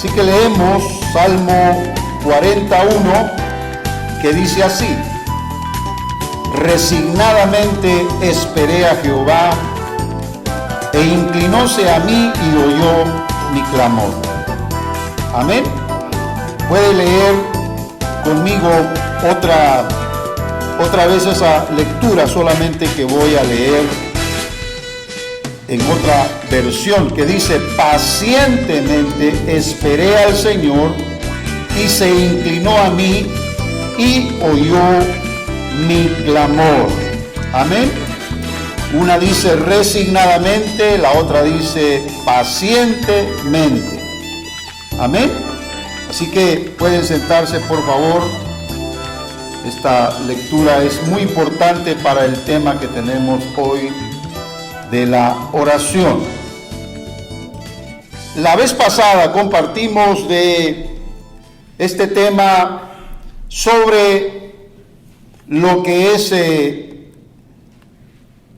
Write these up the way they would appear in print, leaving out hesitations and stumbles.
Así que leemos Salmo 41, que dice así: resignadamente esperé a Jehová, e inclinóse a mí y oyó mi clamor. Amén. Puede leer conmigo otra vez esa lectura, solamente que voy a leer en otra versión que dice: pacientemente esperé al Señor y se inclinó a mí y oyó mi clamor. Amén. Una dice resignadamente, la otra dice pacientemente. Amén. Así que pueden sentarse, por favor. Esta lectura es muy importante para el tema que tenemos hoy de la oración. La vez pasada compartimos de este tema sobre lo que es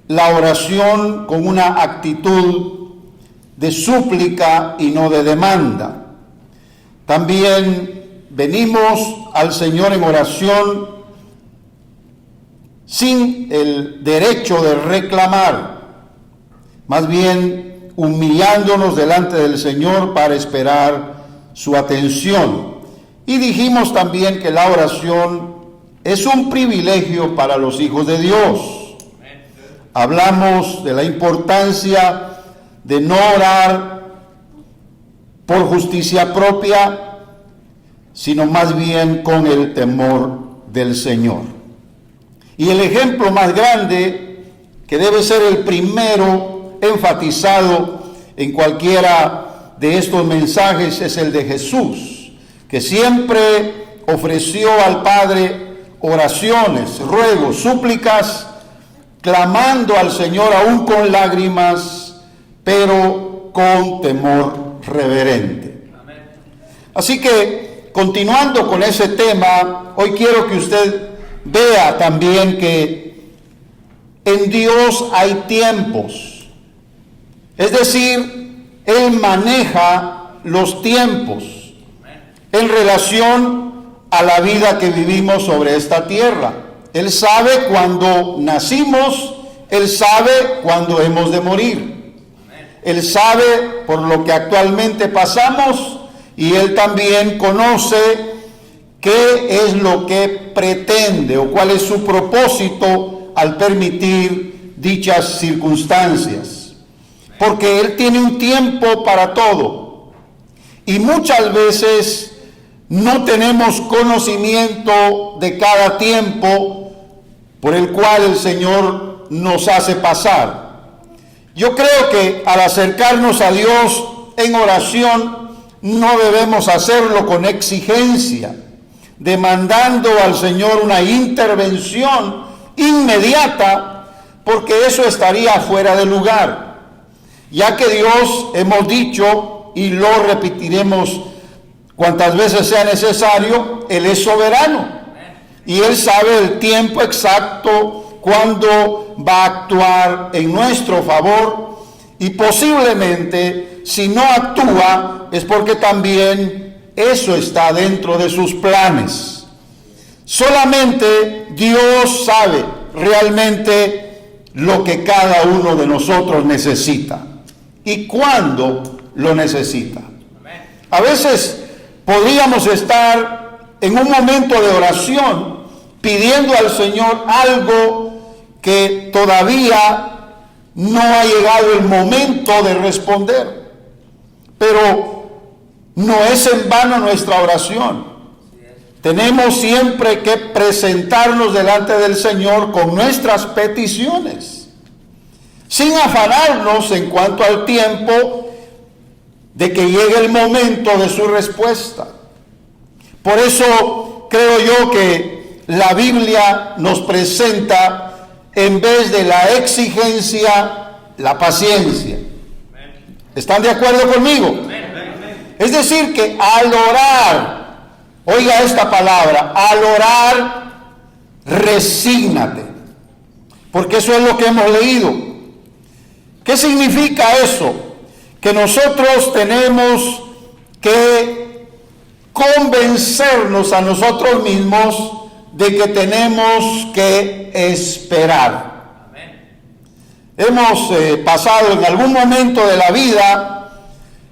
la oración con una actitud de súplica y no de demanda. También venimos al Señor en oración sin el derecho de reclamar, más bien humillándonos delante del Señor para esperar su atención. Y dijimos también que la oración es un privilegio para los hijos de Dios. Hablamos de la importancia de no orar por justicia propia, sino más bien con el temor del Señor. Y el ejemplo más grande, que debe ser el primero enfatizado en cualquiera de estos mensajes, es el de Jesús, que siempre ofreció al Padre oraciones, ruegos, súplicas, clamando al Señor aún con lágrimas, pero con temor reverente. Amén. Así que, continuando con ese tema, hoy quiero que usted vea también que en Dios hay tiempos. Es decir, Él maneja los tiempos en relación a la vida que vivimos sobre esta tierra. Él sabe cuándo nacimos, Él sabe cuándo hemos de morir. Él sabe por lo que actualmente pasamos y Él también conoce qué es lo que pretende o cuál es su propósito al permitir dichas circunstancias. Porque Él tiene un tiempo para todo y muchas veces no tenemos conocimiento de cada tiempo por el cual el Señor nos hace pasar. Yo creo que al acercarnos a Dios en oración no debemos hacerlo con exigencia, demandando al Señor una intervención inmediata, porque eso estaría fuera de lugar, ya que Dios, hemos dicho y lo repetiremos cuantas veces sea necesario, Él es soberano y Él sabe el tiempo exacto cuando va a actuar en nuestro favor, y posiblemente si no actúa es porque también eso está dentro de sus planes. Solamente Dios sabe realmente lo que cada uno de nosotros necesita y cuándo lo necesita. A veces podríamos estar en un momento de oración pidiendo al Señor algo que todavía no ha llegado el momento de responder. Pero no es en vano nuestra oración. Tenemos siempre que presentarnos delante del Señor con nuestras peticiones, sin afanarnos en cuanto al tiempo de que llegue el momento de su respuesta. Por eso creo yo que la Biblia nos presenta, en vez de la exigencia, la paciencia. ¿Están de acuerdo conmigo? Es decir, que al orar, oiga esta palabra, al orar, resígnate. Porque eso es lo que hemos leído. ¿Qué significa eso? Que nosotros tenemos que convencernos a nosotros mismos de que tenemos que esperar. Hemos pasado en algún momento de la vida,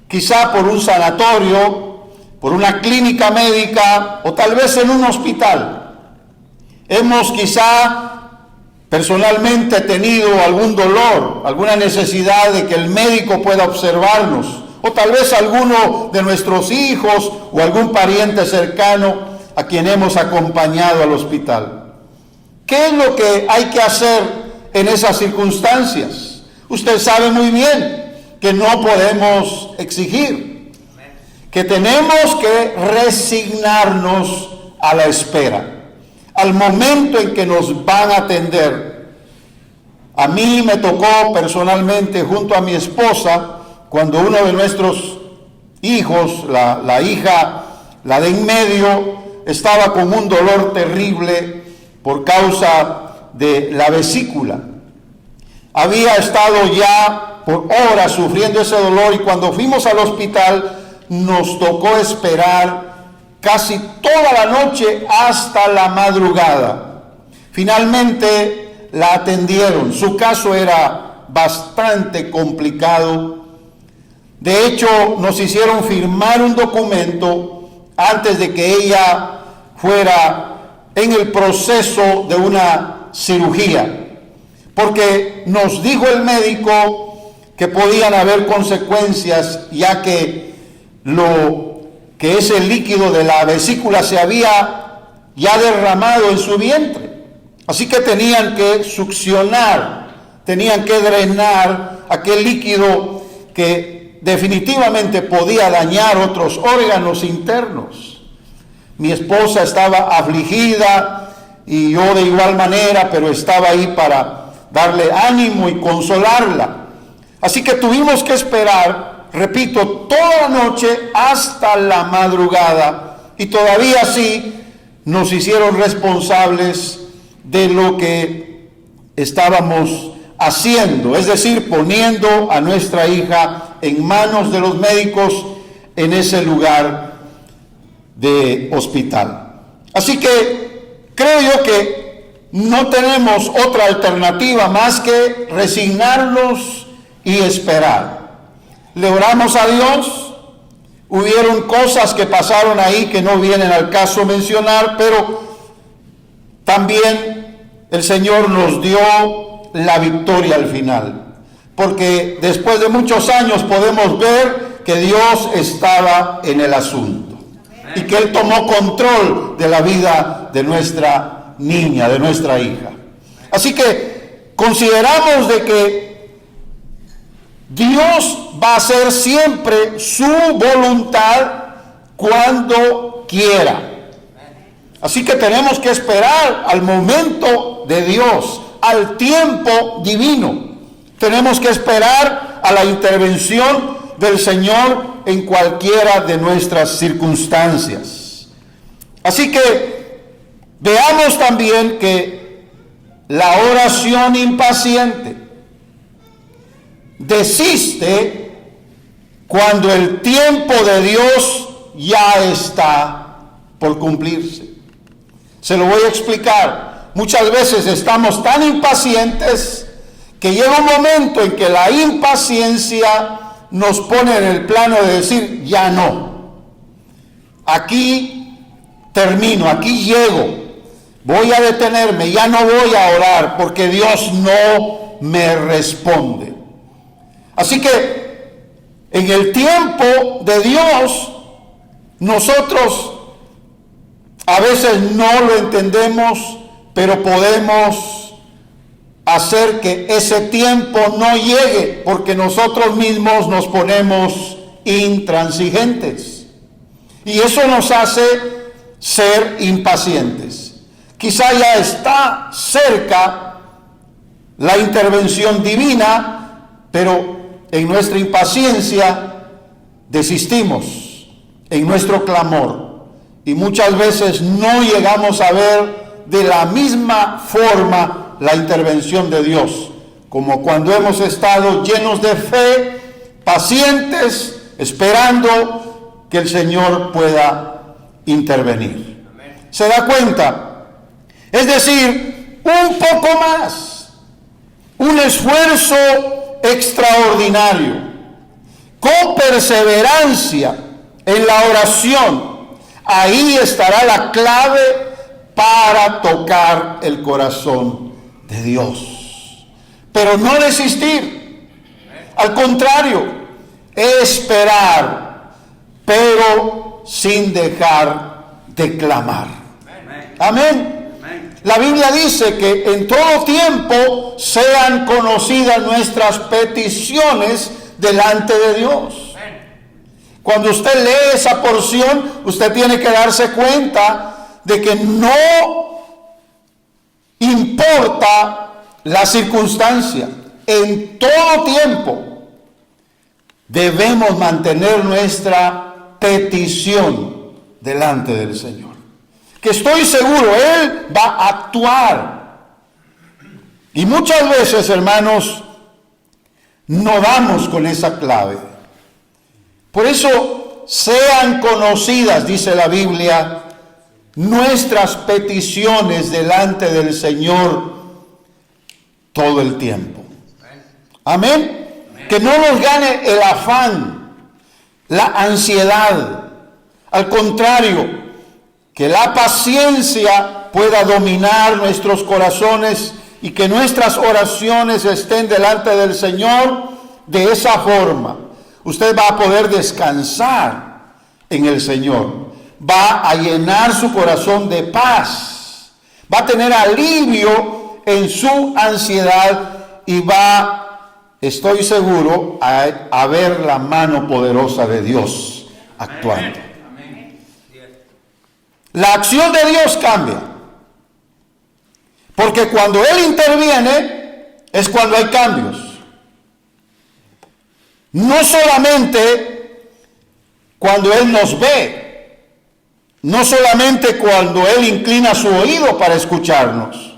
quizá por un sanatorio, por una clínica médica o tal vez en un hospital. Hemos quizá personalmente tenido algún dolor, alguna necesidad de que el médico pueda observarnos, o tal vez alguno de nuestros hijos o algún pariente cercano a quien hemos acompañado al hospital. ¿Qué es lo que hay que hacer en esas circunstancias? Usted sabe muy bien que no podemos exigir, que tenemos que resignarnos a la espera, al momento en que nos van a atender. A mí me tocó personalmente, junto a mi esposa, cuando uno de nuestros hijos, la hija, la de en medio, estaba con un dolor terrible por causa de la vesícula. Había estado ya por horas sufriendo ese dolor y cuando fuimos al hospital nos tocó esperar casi toda la noche hasta la madrugada. Finalmente la atendieron. Su caso era bastante complicado. De hecho, nos hicieron firmar un documento antes de que ella fuera en el proceso de una cirugía, porque nos dijo el médico que podían haber consecuencias, ya que ese líquido de la vesícula se había ya derramado en su vientre. Así que tenían que succionar, tenían que drenar aquel líquido que definitivamente podía dañar otros órganos internos. Mi esposa estaba afligida y yo de igual manera, pero estaba ahí para darle ánimo y consolarla. Así que tuvimos que esperar, repito, toda la noche hasta la madrugada, y todavía así nos hicieron responsables de lo que estábamos haciendo, es decir, poniendo a nuestra hija en manos de los médicos en ese lugar de hospital. Así que creo yo que no tenemos otra alternativa más que resignarnos y esperar. Le oramos a Dios. Hubieron cosas que pasaron ahí que no vienen al caso mencionar, pero también el Señor nos dio la victoria al final, porque después de muchos años podemos ver que Dios estaba en el asunto y que Él tomó control de la vida de nuestra niña, de nuestra hija. Así que consideramos de que Dios va a hacer siempre su voluntad cuando quiera. Así que tenemos que esperar al momento de Dios, al tiempo divino. Tenemos que esperar a la intervención del Señor en cualquiera de nuestras circunstancias. Así que veamos también que la oración impaciente desiste cuando el tiempo de Dios ya está por cumplirse. Se lo voy a explicar. Muchas veces estamos tan impacientes que llega un momento en que la impaciencia nos pone en el plano de decir, ya no. Aquí termino, aquí llego. Voy a detenerme, ya no voy a orar porque Dios no me responde. Así que en el tiempo de Dios, nosotros a veces no lo entendemos, pero podemos hacer que ese tiempo no llegue porque nosotros mismos nos ponemos intransigentes. Y eso nos hace ser impacientes. Quizá ya está cerca la intervención divina, pero en nuestra impaciencia desistimos en nuestro clamor. Y muchas veces no llegamos a ver de la misma forma la intervención de Dios, como cuando hemos estado llenos de fe, pacientes, esperando que el Señor pueda intervenir. ¿Se da cuenta? Es decir, un poco más, un esfuerzo extraordinario, con perseverancia en la oración. Ahí estará la clave para tocar el corazón de Dios. Pero no desistir. Al contrario, esperar, pero sin dejar de clamar. Amén. La Biblia dice que en todo tiempo sean conocidas nuestras peticiones delante de Dios. Cuando usted lee esa porción, usted tiene que darse cuenta de que no importa la circunstancia. En todo tiempo debemos mantener nuestra petición delante del Señor. Que estoy seguro, Él va a actuar. Y muchas veces, hermanos, no damos con esa clave. Por eso, sean conocidas, dice la Biblia, nuestras peticiones delante del Señor todo el tiempo. Amén. Que no nos gane el afán, la ansiedad. Al contrario, que la paciencia pueda dominar nuestros corazones y que nuestras oraciones estén delante del Señor de esa forma. Usted va a poder descansar en el Señor. Va a llenar su corazón de paz. Va a tener alivio en su ansiedad y va, estoy seguro, a ver la mano poderosa de Dios actuando. La acción de Dios cambia. Porque cuando Él interviene es cuando hay cambios. No solamente cuando Él nos ve, no solamente cuando Él inclina su oído para escucharnos,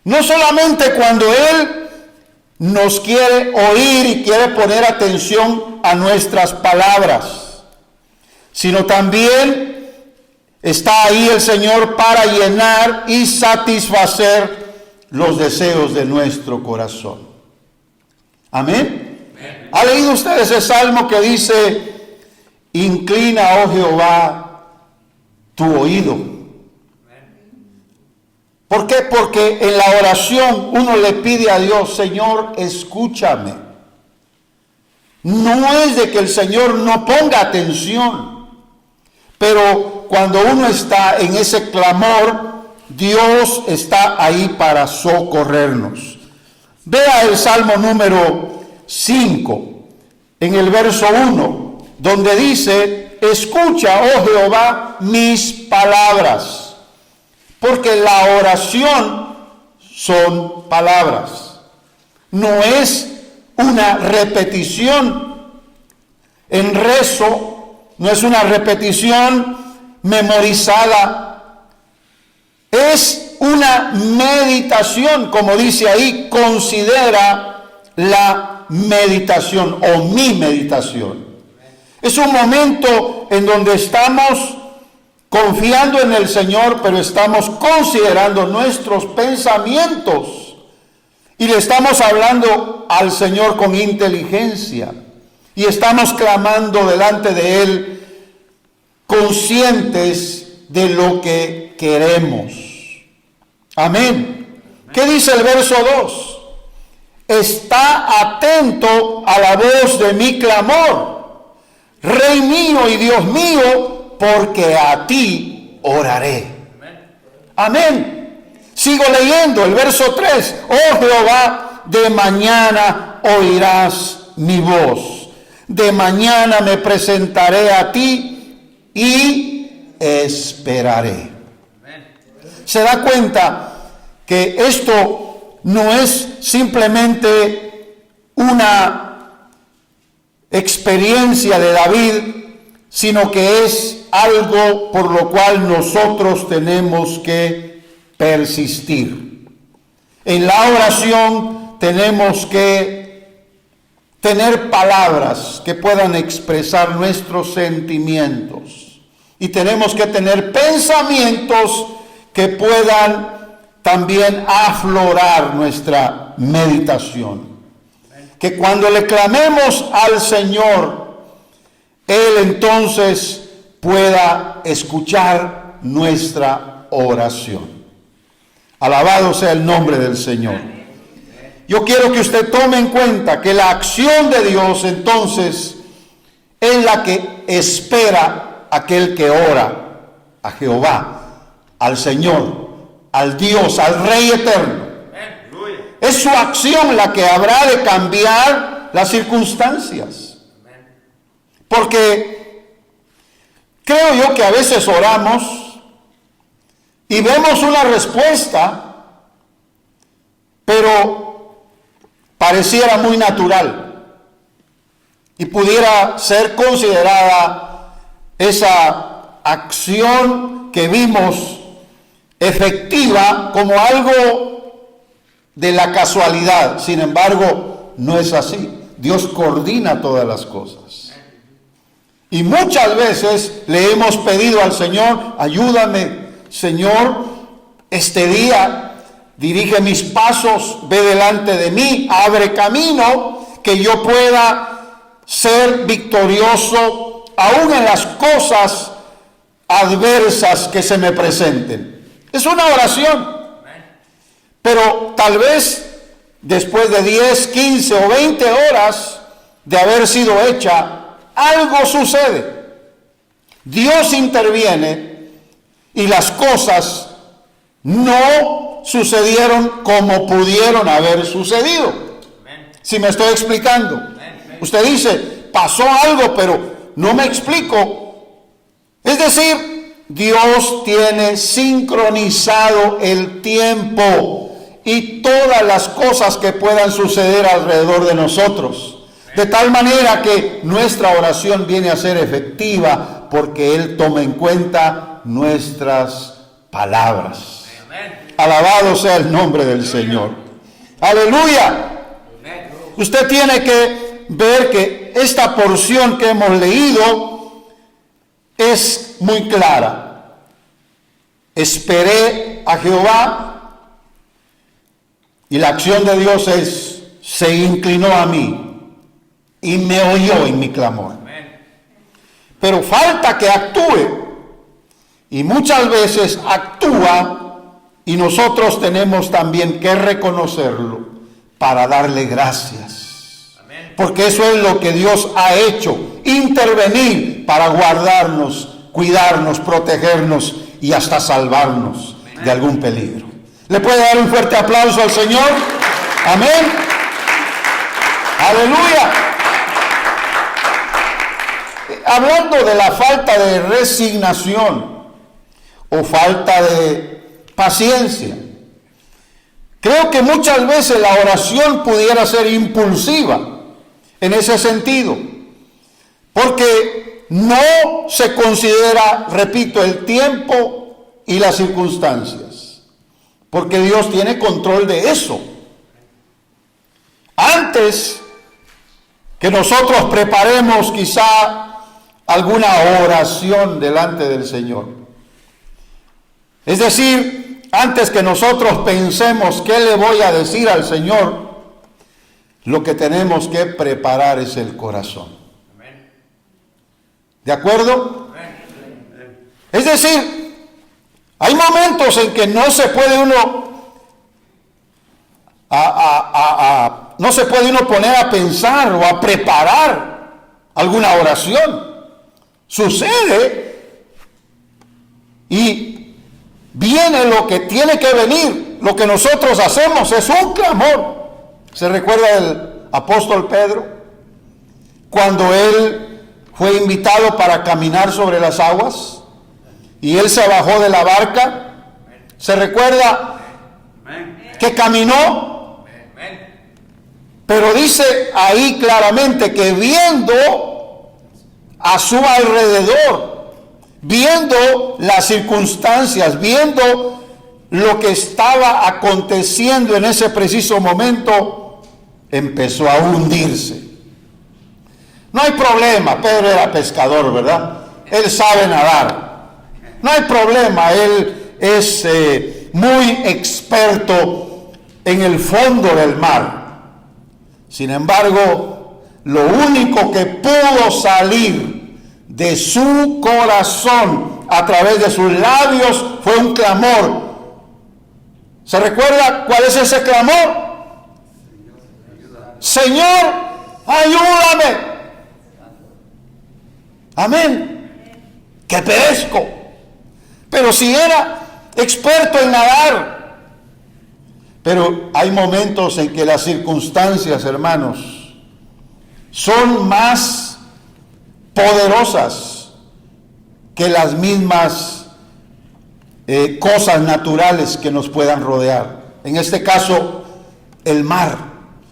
no solamente cuando Él nos quiere oír y quiere poner atención a nuestras palabras, sino también está ahí el Señor para llenar y satisfacer los deseos de nuestro corazón. Amén. ¿Ha leído usted ese salmo que dice: inclina, oh Jehová, tu oído? ¿Por qué? Porque en la oración uno le pide a Dios: Señor, escúchame. No es de que el Señor no ponga atención, pero cuando uno está en ese clamor, Dios está ahí para socorrernos. Vea el Salmo número 5, en el verso 1, donde dice: escucha, oh Jehová, mis palabras. Porque la oración son palabras. No es una repetición en rezo, no es una repetición memorizada. Es una meditación, como dice ahí: considera la meditación o mi meditación. Es un momento en donde estamos confiando en el Señor, pero estamos considerando nuestros pensamientos y le estamos hablando al Señor con inteligencia y estamos clamando delante de Él, conscientes de lo que queremos. Amén. ¿Qué dice el verso 2? Está atento a la voz de mi clamor, Rey mío y Dios mío, porque a ti oraré. Amén. Sigo leyendo el verso 3. Oh Jehová, de mañana oirás mi voz. De mañana me presentaré a ti y esperaré. ¿Se da cuenta que esto no es simplemente una experiencia de David, sino que es algo por lo cual nosotros tenemos que persistir? En la oración tenemos que tener palabras que puedan expresar nuestros sentimientos. Y tenemos que tener pensamientos que puedan también aflorar nuestra meditación. Que cuando le clamemos al Señor, Él entonces pueda escuchar nuestra oración. Alabado sea el nombre del Señor. Yo quiero que usted tome en cuenta que la acción de Dios entonces es la que espera aquel que ora a Jehová, al Señor, al Dios, al Rey eterno. Es su acción la que habrá de cambiar las circunstancias. Porque creo yo que a veces oramos y vemos una respuesta, pero pareciera muy natural y pudiera ser considerada esa acción que vimos efectiva como algo de la casualidad. Sin embargo, no es así. Dios coordina todas las cosas. Y muchas veces le hemos pedido al Señor: ayúdame, Señor, este día dirige mis pasos, ve delante de mí, abre camino, que yo pueda ser victorioso aún en las cosas adversas que se me presenten. Es una oración. Pero tal vez después de 10, 15 o 20 horas de haber sido hecha, algo sucede. Dios interviene y las cosas no sucedieron como pudieron haber sucedido. Si me estoy explicando. Usted dice, pasó algo, pero no me explico. Es decir, Dios tiene sincronizado el tiempo y todas las cosas que puedan suceder alrededor de nosotros. De tal manera que nuestra oración viene a ser efectiva porque Él toma en cuenta nuestras palabras. Alabado sea el nombre del Señor. Aleluya. Usted tiene que ver que esta porción que hemos leído es muy clara. Esperé a Jehová y la acción de Dios es: se inclinó a mí y me oyó en mi clamor. Pero falta que actúe, y muchas veces actúa, y nosotros tenemos también que reconocerlo para darle gracias. Porque eso es lo que Dios ha hecho: intervenir para guardarnos, cuidarnos, protegernos y hasta salvarnos de algún peligro. ¿Le puede dar un fuerte aplauso al Señor? Amén. Aleluya. Hablando de la falta de resignación o falta de paciencia, creo que muchas veces la oración pudiera ser impulsiva en ese sentido, porque no se considera, repito, el tiempo y las circunstancias, porque Dios tiene control de eso. Antes que nosotros preparemos quizá alguna oración delante del Señor, es decir, antes que nosotros pensemos qué le voy a decir al Señor, lo que tenemos que preparar es el corazón. ¿De acuerdo? Es decir, hay momentos en que no se puede uno no se puede uno poner a pensar o a preparar alguna oración. Sucede y viene lo que tiene que venir. Lo que nosotros hacemos es un clamor. ¿Se recuerda del apóstol Pedro? Cuando él fue invitado para caminar sobre las aguas y él se bajó de la barca. ¿Se recuerda que caminó? Pero dice ahí claramente que viendo a su alrededor, viendo las circunstancias, viendo lo que estaba aconteciendo en ese preciso momento, empezó a hundirse. No hay problema, Pedro era pescador, ¿verdad? Él sabe nadar. No hay problema, él es muy experto en el fondo del mar. Sin embargo, lo único que pudo salir de su corazón a través de sus labios fue un clamor. ¿Se recuerda cuál es ese clamor? Señor, ayúdame. Amén. Que perezco. Pero si era experto en nadar. Pero hay momentos en que las circunstancias, hermanos, son más poderosas que las mismas cosas naturales que nos puedan rodear. En este caso, el mar.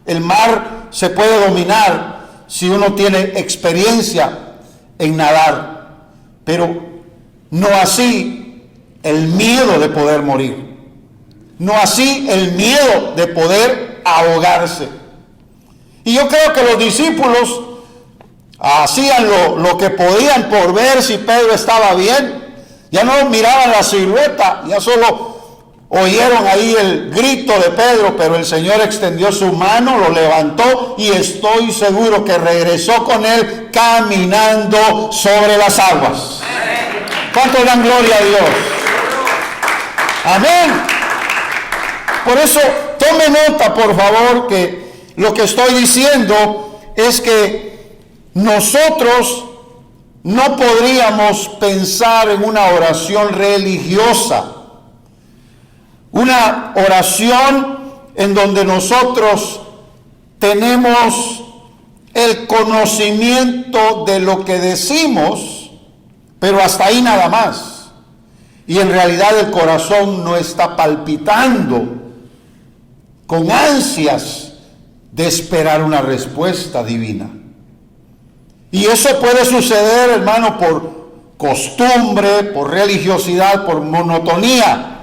El mar se puede dominar si uno tiene experiencia en nadar, pero no así el miedo de poder morir, no así el miedo de poder ahogarse. Y yo creo que los discípulos hacían lo que podían por ver si Pedro estaba bien. Ya no miraban la silueta, ya solo oyeron ahí el grito de Pedro, pero el Señor extendió su mano, lo levantó y estoy seguro que regresó con él caminando sobre las aguas. ¿Cuántos dan gloria a Dios? Amén. Por eso, tome nota, por favor, que lo que estoy diciendo es que nosotros no podríamos pensar en una oración religiosa. Una oración en donde nosotros tenemos el conocimiento de lo que decimos, pero hasta ahí nada más. Y en realidad el corazón no está palpitando con ansias de esperar una respuesta divina. Y eso puede suceder, hermano, por costumbre, por religiosidad, por monotonía.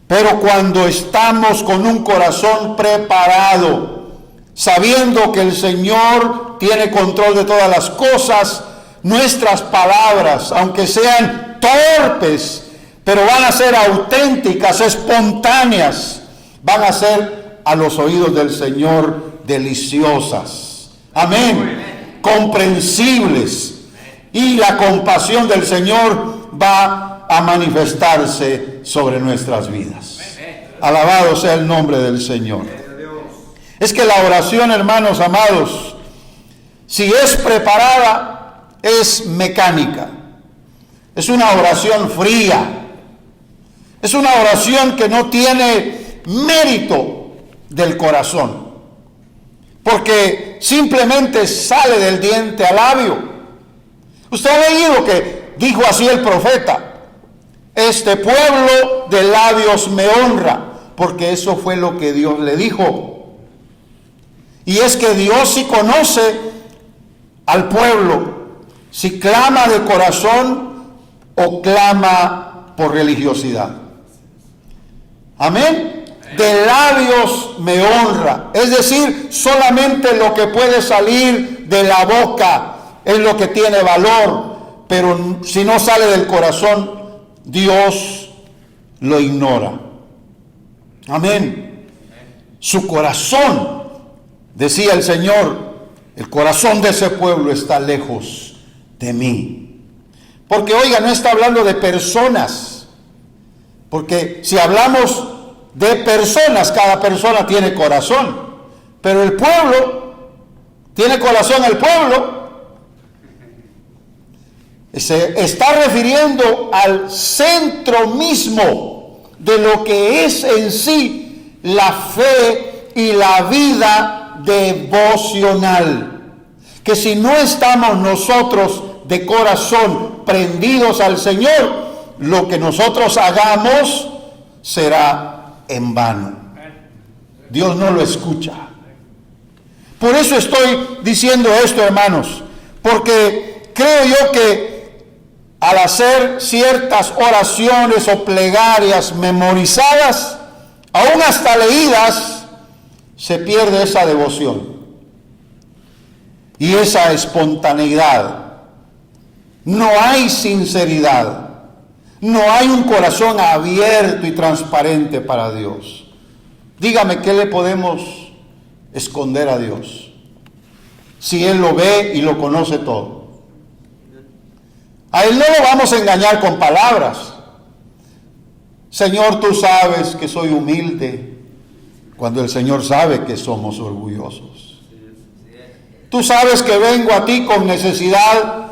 Pero cuando estamos con un corazón preparado, sabiendo que el Señor tiene control de todas las cosas, nuestras palabras, aunque sean torpes, pero van a ser auténticas, espontáneas, van a ser a los oídos del Señor deliciosas. Amén. Comprensibles. Y la compasión del Señor va a manifestarse sobre nuestras vidas. Alabado sea el nombre del Señor. Es que la oración, hermanos amados, si es preparada, es mecánica. Es una oración fría. Es una oración que no tiene mérito del corazón, porque simplemente sale del diente al labio. Usted ha leído que dijo así el profeta: este pueblo de labios me honra, porque eso fue lo que Dios le dijo. Y es que Dios sí conoce al pueblo, si clama de corazón o clama por religiosidad. Amén. De labios me honra, es decir, solamente lo que puede salir de la boca es lo que tiene valor, pero si no sale del corazón, Dios lo ignora. Amén. Su corazón, decía el Señor, el corazón de ese pueblo está lejos de mí. Porque oiga, no está hablando de personas, porque si hablamos de personas, cada persona tiene corazón, pero el pueblo tiene corazón. El pueblo se está refiriendo al centro mismo de lo que es en sí la fe y la vida devocional. Que si no estamos nosotros de corazón prendidos al Señor, lo que nosotros hagamos será en vano. Dios no lo escucha. Por eso estoy diciendo esto, hermanos, porque creo yo que al hacer ciertas oraciones o plegarias memorizadas, aún hasta leídas, se pierde esa devoción. y esa espontaneidad. No hay sinceridad. No hay un corazón abierto y transparente para Dios. Dígame, ¿qué le podemos esconder a Dios si Él lo ve y lo conoce todo? A Él no lo vamos a engañar con palabras. Señor, tú sabes que soy humilde, cuando el Señor sabe que somos orgullosos. Tú sabes que vengo a ti con necesidad,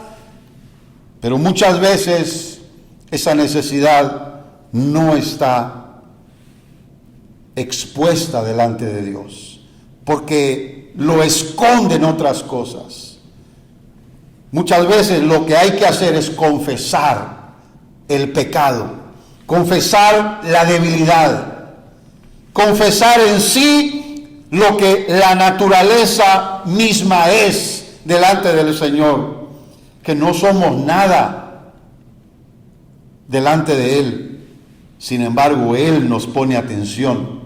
pero muchas veces esa necesidad no está expuesta delante de Dios, porque lo esconden otras cosas. Muchas veces lo que hay que hacer es confesar el pecado, confesar la debilidad, confesar en sí lo que la naturaleza misma es delante del Señor, que no somos nada delante de Él. Sin embargo, Él nos pone atención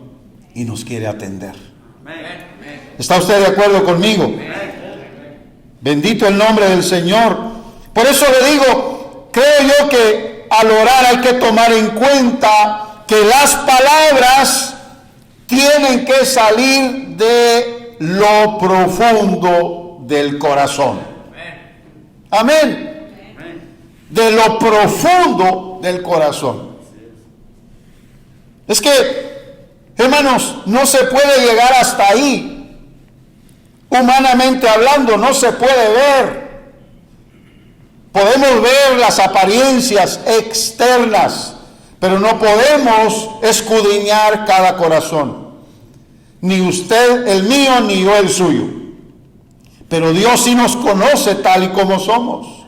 y nos quiere atender. ¿Está usted de acuerdo conmigo? Bendito el nombre del Señor. Por eso le digo, creo yo que al orar hay que tomar en cuenta que las palabras tienen que salir de lo profundo del corazón. Amén. De lo profundo del corazón. Es que, hermanos, no se puede llegar hasta ahí. Humanamente hablando, no se puede ver. Podemos ver las apariencias externas, pero no podemos escudriñar cada corazón. Ni usted el mío, ni yo el suyo. Pero Dios sí nos conoce tal y como somos.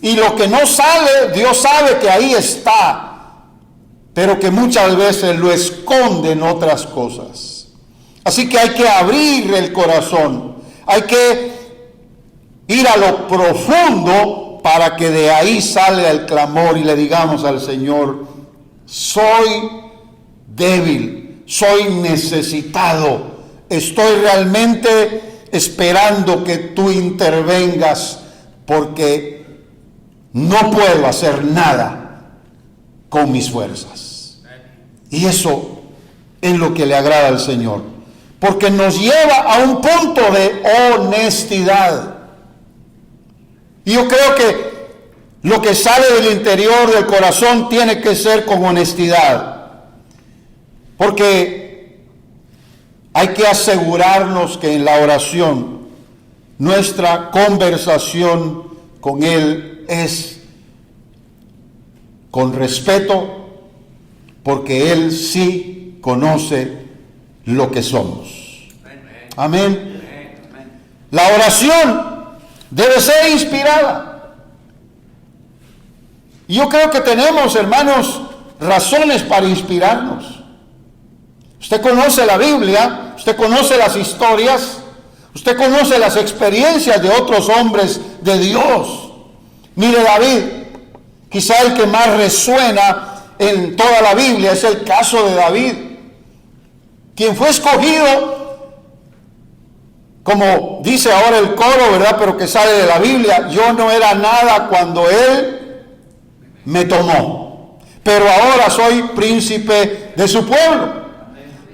Y lo que no sale, Dios sabe que ahí está, pero que muchas veces lo esconde en otras cosas. Así que hay que abrir el corazón, hay que ir a lo profundo para que de ahí salga el clamor y le digamos al Señor: soy débil, soy necesitado, estoy realmente esperando que tú intervengas, porque no puedo hacer nada con mis fuerzas. Y eso es lo que le agrada al Señor, porque nos lleva a un punto de honestidad. Y yo creo que lo que sale del interior del corazón tiene que ser con honestidad, porque hay que asegurarnos que en la oración nuestra conversación con Él es con respeto, porque Él sí conoce lo que somos. Amén. La oración debe ser inspirada. Y yo creo que tenemos, hermanos, razones para inspirarnos. Usted conoce la Biblia, usted conoce las historias, usted conoce las experiencias de otros hombres de Dios. Mire David, quizá el que más resuena en toda la Biblia es el caso de David, quien fue escogido, como dice ahora el coro, ¿verdad? Pero que sale de la Biblia: yo no era nada cuando Él me tomó, pero ahora soy príncipe de su pueblo.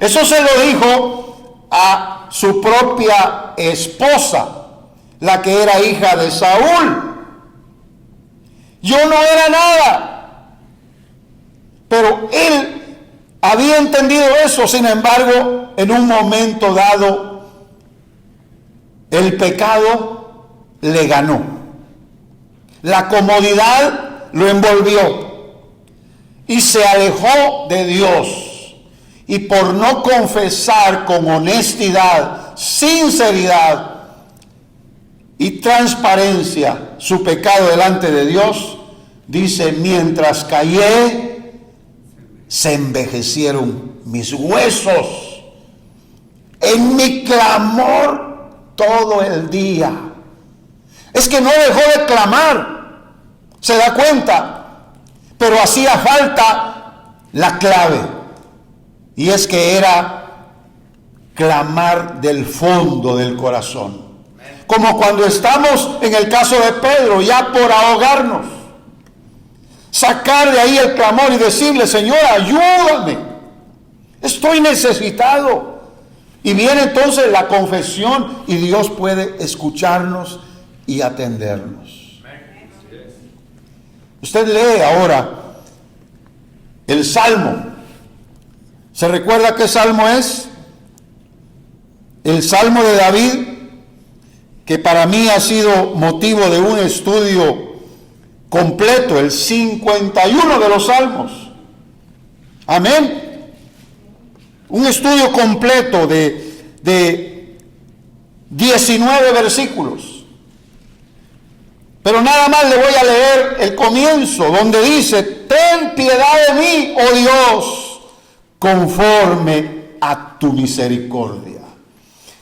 Eso se lo dijo a su propia esposa, la que era hija de Saúl. Yo no era nada, pero él había entendido eso. Sin embargo, en un momento dado, el pecado le ganó. La comodidad lo envolvió y se alejó de Dios. Y por no confesar con honestidad, sinceridad y transparencia su pecado delante de Dios, dice: mientras callé, se envejecieron mis huesos en mi clamor todo el día. Es que no dejó de clamar, se da cuenta, pero hacía falta la clave, y es que era clamar del fondo del corazón. como cuando estamos en el caso de Pedro, ya por ahogarnos. Sacar de ahí el clamor y decirle: Señor, ayúdame, estoy necesitado. Y viene entonces la confesión y Dios puede escucharnos y atendernos. Usted lee ahora el Salmo. ¿Se recuerda qué Salmo es? El Salmo de David, que para mí ha sido motivo de un estudio completo, el 51 de los Salmos. Amén. Un estudio completo de 19 versículos. Pero nada más le voy a leer el comienzo, donde dice: ten piedad de mí, oh Dios, conforme a tu misericordia.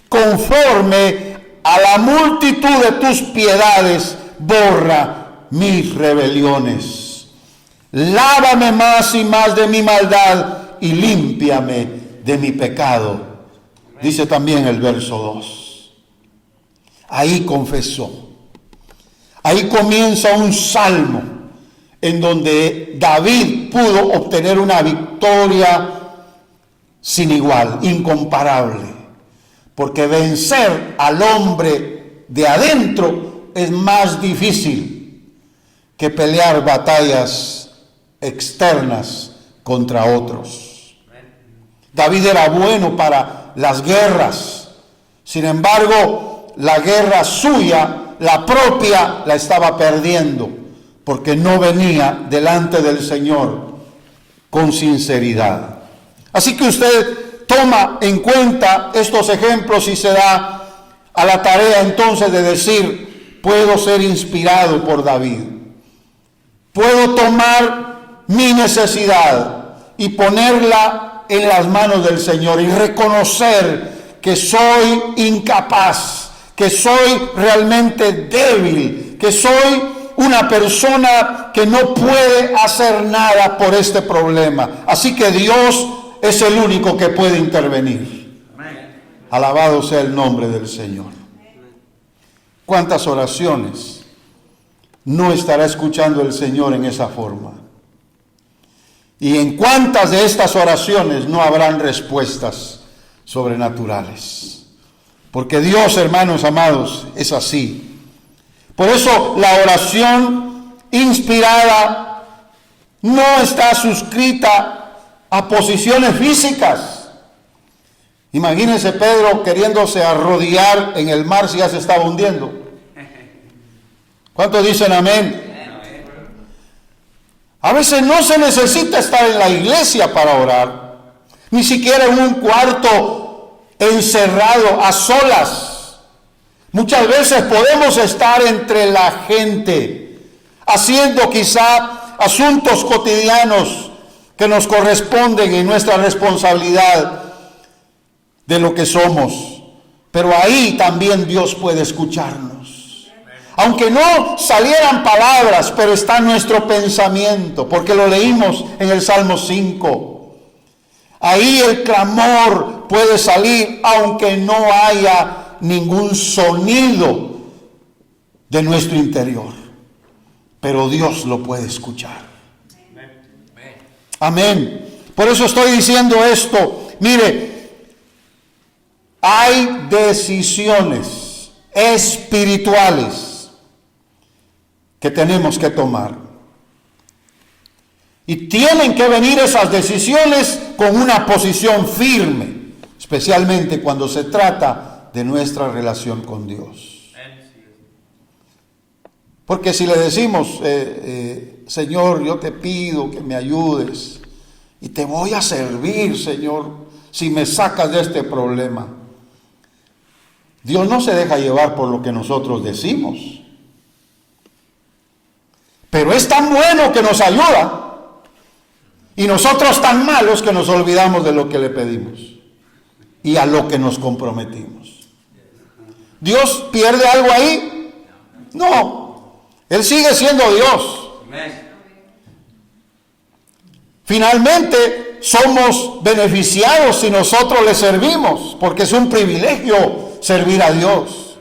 Conforme a la multitud de tus piedades, borra mis rebeliones. Lávame más y más de mi maldad y límpiame de mi pecado. Dice también el verso 2. Ahí confesó. Ahí comienza un salmo en donde David pudo obtener una victoria sin igual, incomparable. Porque vencer al hombre de adentro es más difícil que pelear batallas externas contra otros. David era bueno para las guerras. Sin embargo, la guerra suya, la propia, la estaba perdiendo, porque no venía delante del Señor con sinceridad. Así que usted toma en cuenta estos ejemplos y se da a la tarea entonces de decir: puedo ser inspirado por David. Puedo tomar mi necesidad y ponerla en las manos del Señor y reconocer que soy incapaz, que soy realmente débil, que soy una persona que no puede hacer nada por este problema. Así que Dios es el único que puede intervenir. Alabado sea el nombre del Señor. ¿Cuántas oraciones no estará escuchando el Señor en esa forma? ¿Y en cuántas de estas oraciones no habrán respuestas sobrenaturales? Porque Dios, hermanos amados, es así. Por eso la oración inspirada no está suscrita a posiciones físicas. Imagínense Pedro queriéndose arrodillar en el mar si ya se estaba hundiendo. ¿Cuántos dicen amén? A veces no se necesita estar en la iglesia para orar, ni siquiera en un cuarto encerrado a solas. Muchas veces podemos estar entre la gente, haciendo quizá asuntos cotidianos que nos corresponden en nuestra responsabilidad de lo que somos. Pero ahí también Dios puede escucharnos. Aunque no salieran palabras, pero está nuestro pensamiento, porque lo leímos en el Salmo 5. Ahí el clamor puede salir, aunque no haya ningún sonido de nuestro interior. Pero Dios lo puede escuchar. Amén. Por eso estoy diciendo esto. Mire, hay decisiones espirituales que tenemos que tomar. Y tienen que venir esas decisiones con una posición firme, especialmente cuando se trata de nuestra relación con Dios. Porque si le decimos, Señor, yo te pido que me ayudes y te voy a servir, Señor, si me sacas de este problema. Dios no se deja llevar por lo que nosotros decimos. Pero es tan bueno que nos ayuda y nosotros tan malos que nos olvidamos de lo que le pedimos y a lo que nos comprometimos. ¿Dios pierde algo ahí? No, Él sigue siendo Dios. Finalmente somos beneficiados si nosotros le servimos, porque es un privilegio servir a Dios.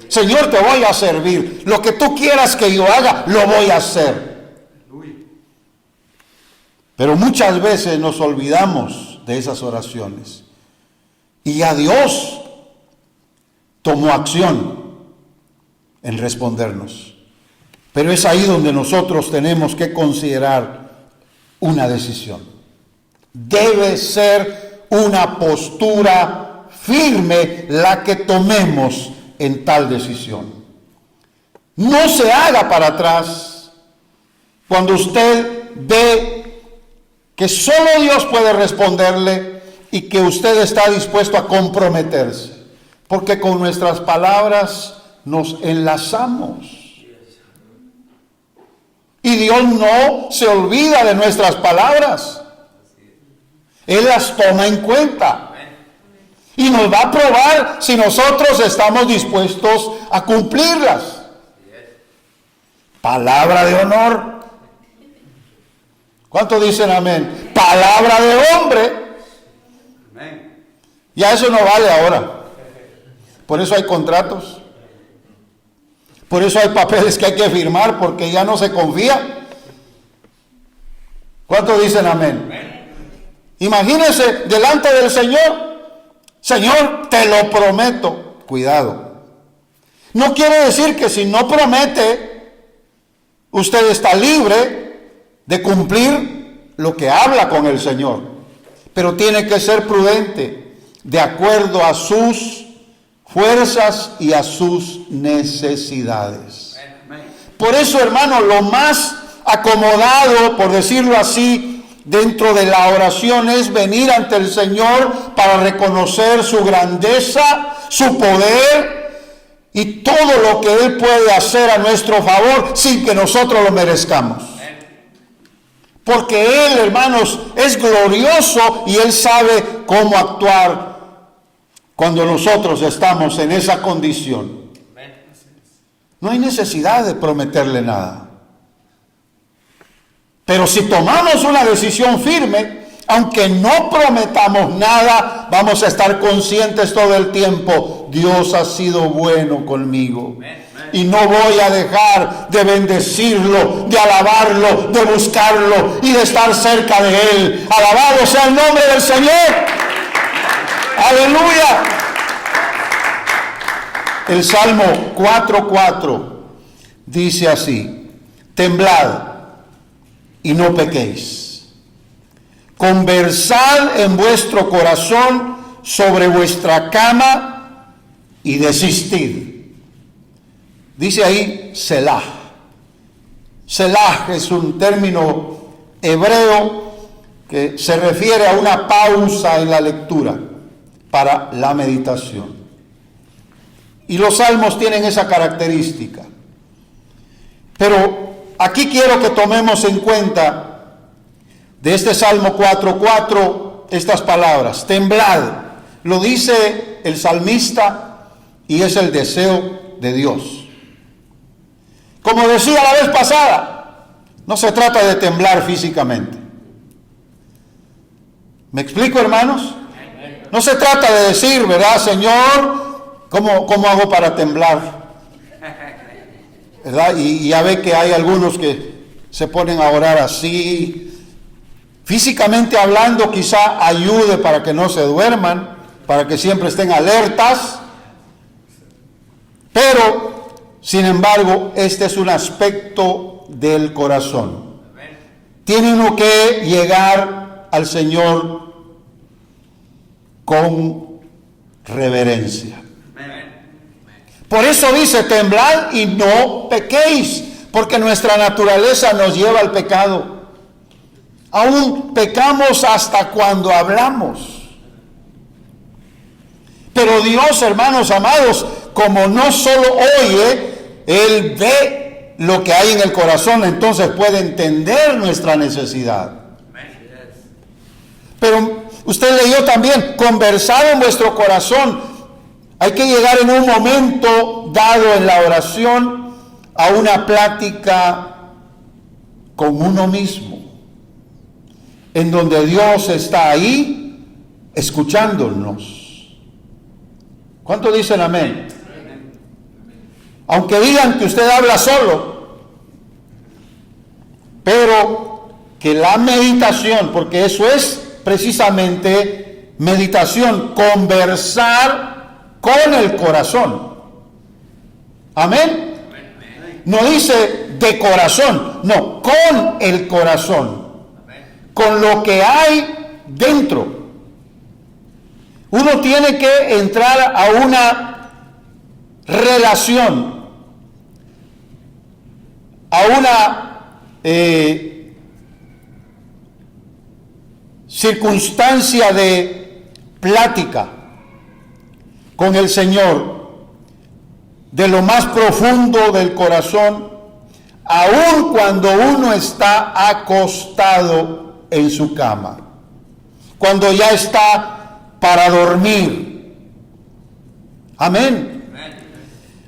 Señor, te voy a servir. Lo que tú quieras que yo haga, lo voy a hacer. Pero muchas veces nos olvidamos de esas oraciones. Y ya Dios tomó acción en respondernos. Pero es ahí donde nosotros tenemos que considerar una decisión. Debe ser una postura firme la que tomemos en tal decisión. No se haga para atrás cuando usted ve que solo Dios puede responderle y que usted está dispuesto a comprometerse, porque con nuestras palabras nos enlazamos. Y Dios no se olvida de nuestras palabras. Él las toma en cuenta. Y nos va a probar si nosotros estamos dispuestos a cumplirlas. Palabra de honor. ¿Cuántos dicen amén? Palabra de hombre. Ya eso no vale ahora. Por eso hay contratos. Por eso hay papeles que hay que firmar, porque ya no se confía. ¿Cuántos dicen amén? Imagínense delante del Señor. Señor, te lo prometo. Cuidado. No quiere decir que si no promete, usted está libre de cumplir lo que habla con el Señor. Pero tiene que ser prudente, de acuerdo a sus fuerzas y a sus necesidades. Por eso, hermano, lo más acomodado, por decirlo así, dentro de la oración es venir ante el Señor para reconocer su grandeza, su poder y todo lo que Él puede hacer a nuestro favor sin que nosotros lo merezcamos. Porque Él, hermanos, es glorioso y Él sabe cómo actuar cuando nosotros estamos en esa condición. No hay necesidad de prometerle nada. Pero si tomamos una decisión firme, aunque no prometamos nada, vamos a estar conscientes todo el tiempo. Dios ha sido bueno conmigo. Y no voy a dejar de bendecirlo, de alabarlo, de buscarlo y de estar cerca de Él. Alabado sea el nombre del Señor. Aleluya. El Salmo 4:4 dice así: temblad y no pequéis. Conversad en vuestro corazón sobre vuestra cama y desistid. Dice ahí Selah. Selah es un término hebreo que se refiere a una pausa en la lectura para la meditación. Y los salmos tienen esa característica. Pero aquí quiero que tomemos en cuenta de este Salmo 4:4 estas palabras: temblad. Lo dice el salmista y es el deseo de Dios. Como decía la vez pasada, no se trata de temblar físicamente. ¿Me explico, hermanos? No se trata de decir, ¿verdad, Señor? ¿Cómo hago para temblar? ¿Verdad? Y ya ve que hay algunos que se ponen a orar así. Físicamente hablando, quizá ayude para que no se duerman, para que siempre estén alertas. Pero, sin embargo, este es un aspecto del corazón. Tiene uno que llegar al Señor con reverencia. Por eso dice: temblad y no pequéis, porque nuestra naturaleza nos lleva al pecado. Aún pecamos hasta cuando hablamos. Pero Dios, hermanos amados, como no solo oye, Él ve lo que hay en el corazón, entonces puede entender nuestra necesidad. Pero usted leyó también: conversad en vuestro corazón. Hay que llegar en un momento dado en la oración a una plática con uno mismo, en donde Dios está ahí escuchándonos. ¿Cuánto dicen amén? aunque digan que usted habla solo, pero que la meditación, porque eso es precisamente meditación, conversar con el corazón. Amén. No dice de corazón, no, con el corazón, con lo que hay dentro. Uno tiene que entrar a una relación, a una circunstancia de plática con el Señor, de lo más profundo del corazón, aun cuando uno está acostado en su cama, cuando ya está para dormir. Amén.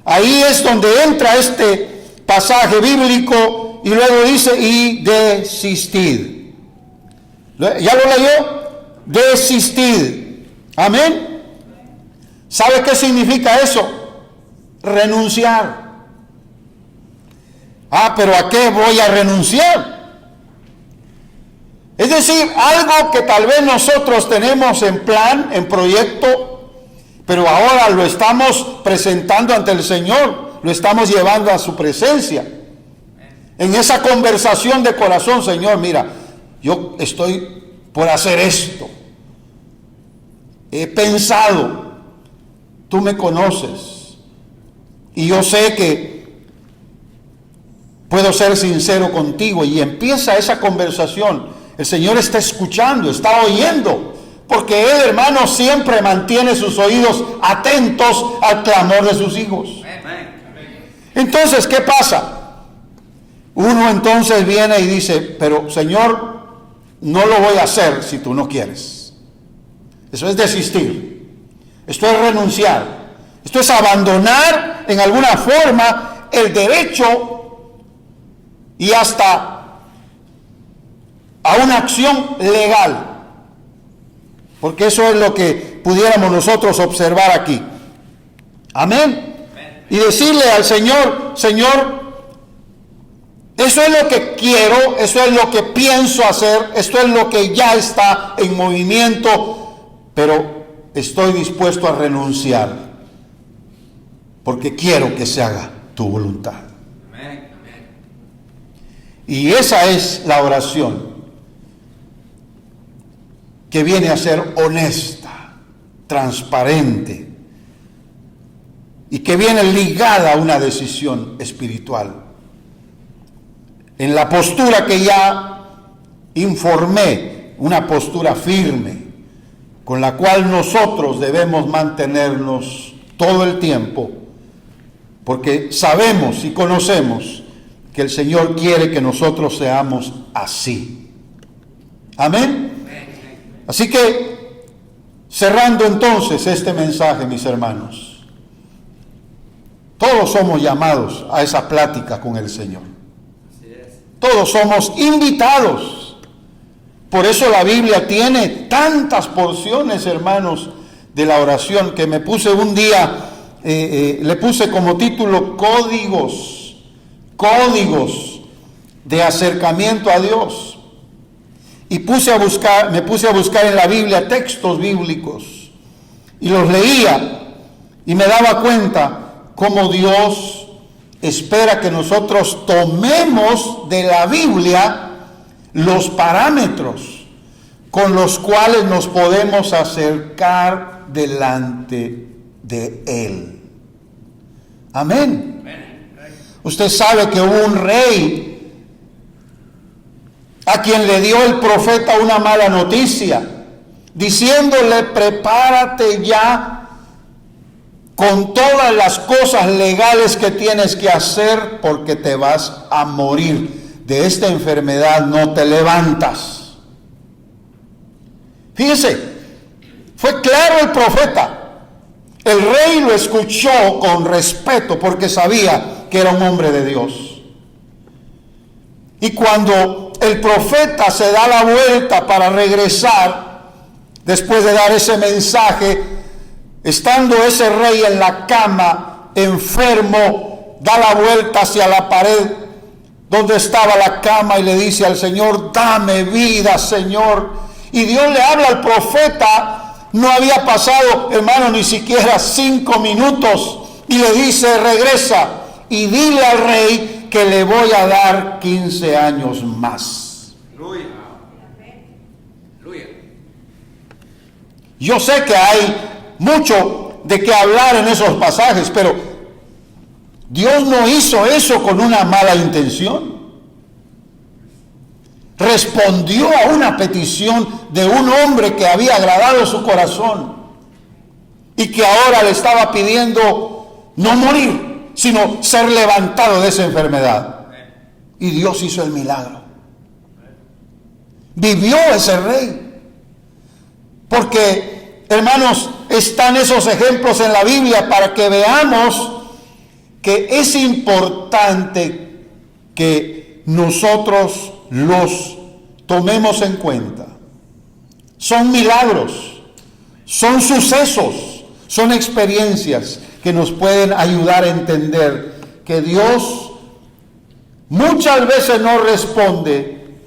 Ahí es donde entra este pasaje bíblico y luego dice, y desistid. ¿Ya lo leyó? Desistid. Amén. ¿Sabe qué significa eso? Renunciar. Pero ¿a qué voy a renunciar? Es decir, algo que tal vez nosotros tenemos en plan, en proyecto, pero ahora lo estamos presentando ante el Señor, lo estamos llevando a su presencia. En esa conversación de corazón, Señor, mira, yo estoy por hacer esto. He pensado, tú me conoces. Y yo sé que puedo ser sincero contigo. Y empieza esa conversación. El Señor está escuchando, está oyendo. Porque Él, hermano, siempre mantiene sus oídos atentos al clamor de sus hijos. Entonces, ¿qué pasa? Uno entonces viene y dice, pero Señor, no lo voy a hacer si tú no quieres. Eso es desistir. Esto es renunciar. Esto es abandonar en alguna forma el derecho y hasta a una acción legal. Porque eso es lo que pudiéramos nosotros observar aquí. Amén. Y decirle al Señor, Señor, eso es lo que quiero, eso es lo que pienso hacer, esto es lo que ya está en movimiento, pero estoy dispuesto a renunciar. Porque quiero que se haga tu voluntad. Amén. Y esa es la oración que viene a ser honesta, transparente y que viene ligada a una decisión espiritual. En la postura que ya informé, una postura firme, con la cual nosotros debemos mantenernos todo el tiempo, porque sabemos y conocemos que el Señor quiere que nosotros seamos así. Amén. Así que, cerrando entonces este mensaje, mis hermanos, todos somos llamados a esa plática con el Señor. Todos somos invitados. Por eso la Biblia tiene tantas porciones, hermanos, de la oración, que me puse un día, le puse como título códigos de acercamiento a Dios. Y me puse a buscar en la Biblia textos bíblicos y los leía y me daba cuenta cómo Dios espera que nosotros tomemos de la Biblia los parámetros con los cuales nos podemos acercar delante de Él. Amén. Usted sabe que hubo un rey a quien le dio el profeta una mala noticia, diciéndole: prepárate ya con todas las cosas legales que tienes que hacer, porque te vas a morir. De esta enfermedad no te levantas. Fíjese, fue claro el profeta. El rey lo escuchó con respeto porque sabía que era un hombre de Dios. Y cuando el profeta se da la vuelta para regresar, después de dar ese mensaje, estando ese rey en la cama, enfermo, da la vuelta hacia la pared donde estaba la cama y le dice al Señor: dame vida, Señor. Y Dios le habla al profeta. No había pasado, hermano, ni siquiera 5 minutos. Y le dice: regresa y dile al rey que le voy a dar 15 años más. Aleluya. Aleluya. Yo sé que hay mucho de qué hablar en esos pasajes, pero Dios no hizo eso con una mala intención. Respondió a una petición de un hombre que había agradado su corazón y que ahora le estaba pidiendo no morir, sino ser levantado de esa enfermedad. Y Dios hizo el milagro. Vivió ese rey. Porque, hermanos, están esos ejemplos en la Biblia para que veamos que es importante que nosotros los tomemos en cuenta. Son milagros, son sucesos, son experiencias que nos pueden ayudar a entender que Dios muchas veces no responde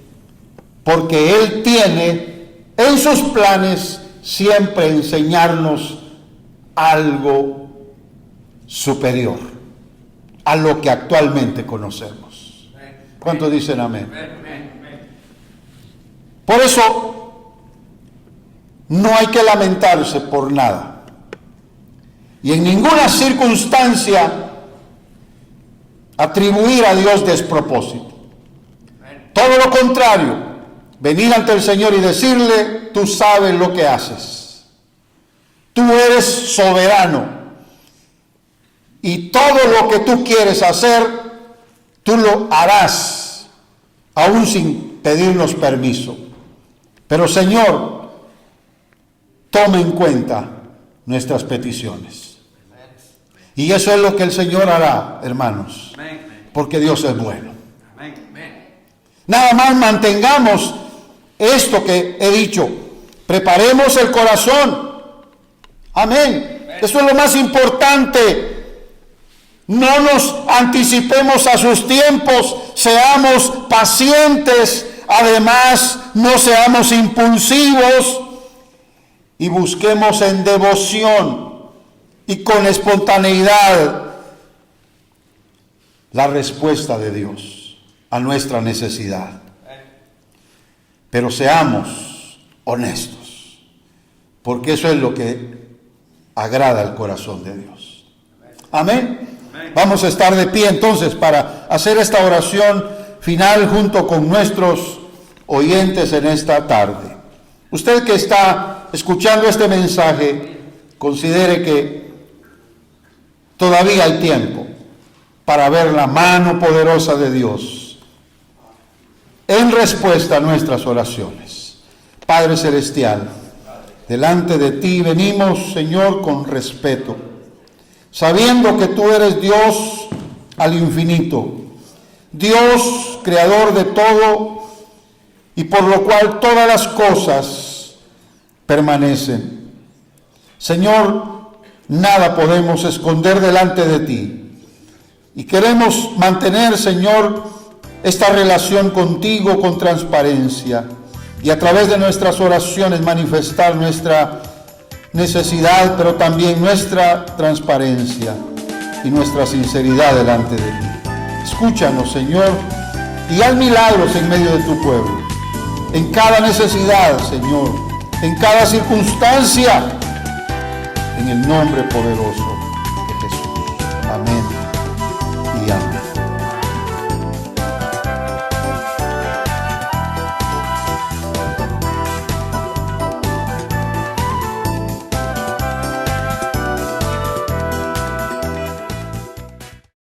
porque Él tiene en sus planes siempre enseñarnos algo superior a lo que actualmente conocemos. ¿Cuántos dicen amén? Por eso no hay que lamentarse por nada y en ninguna circunstancia atribuir a Dios despropósito. Todo lo contrario, venir ante el Señor y decirle: tú sabes lo que haces, tú eres soberano y todo lo que tú quieres hacer, tú lo harás, aún sin pedirnos permiso. Pero Señor, toma en cuenta nuestras peticiones. Y eso es lo que el Señor hará, hermanos, porque Dios es bueno. Nada más mantengamos esto que he dicho. Preparemos el corazón. Amén. Eso es lo más importante. No nos anticipemos a sus tiempos. Seamos pacientes. Además, no seamos impulsivos. Y busquemos en devoción y con espontaneidad la respuesta de Dios a nuestra necesidad. Pero seamos honestos, porque eso es lo que agrada al corazón de Dios. Amén. Vamos a estar de pie entonces para hacer esta oración final junto con nuestros oyentes en esta tarde. Usted que está escuchando este mensaje, considere que todavía hay tiempo para ver la mano poderosa de Dios en respuesta a nuestras oraciones. Padre Celestial, delante de ti venimos, Señor, con respeto, sabiendo que tú eres Dios al infinito, Dios creador de todo, y por lo cual todas las cosas permanecen. Señor, nada podemos esconder delante de ti, y queremos mantener, Señor, esta relación contigo con transparencia, y a través de nuestras oraciones manifestar nuestra necesidad, pero también nuestra transparencia y nuestra sinceridad delante de ti. Escúchanos, Señor, y haz milagros en medio de tu pueblo, en cada necesidad, Señor, en cada circunstancia, en el nombre poderoso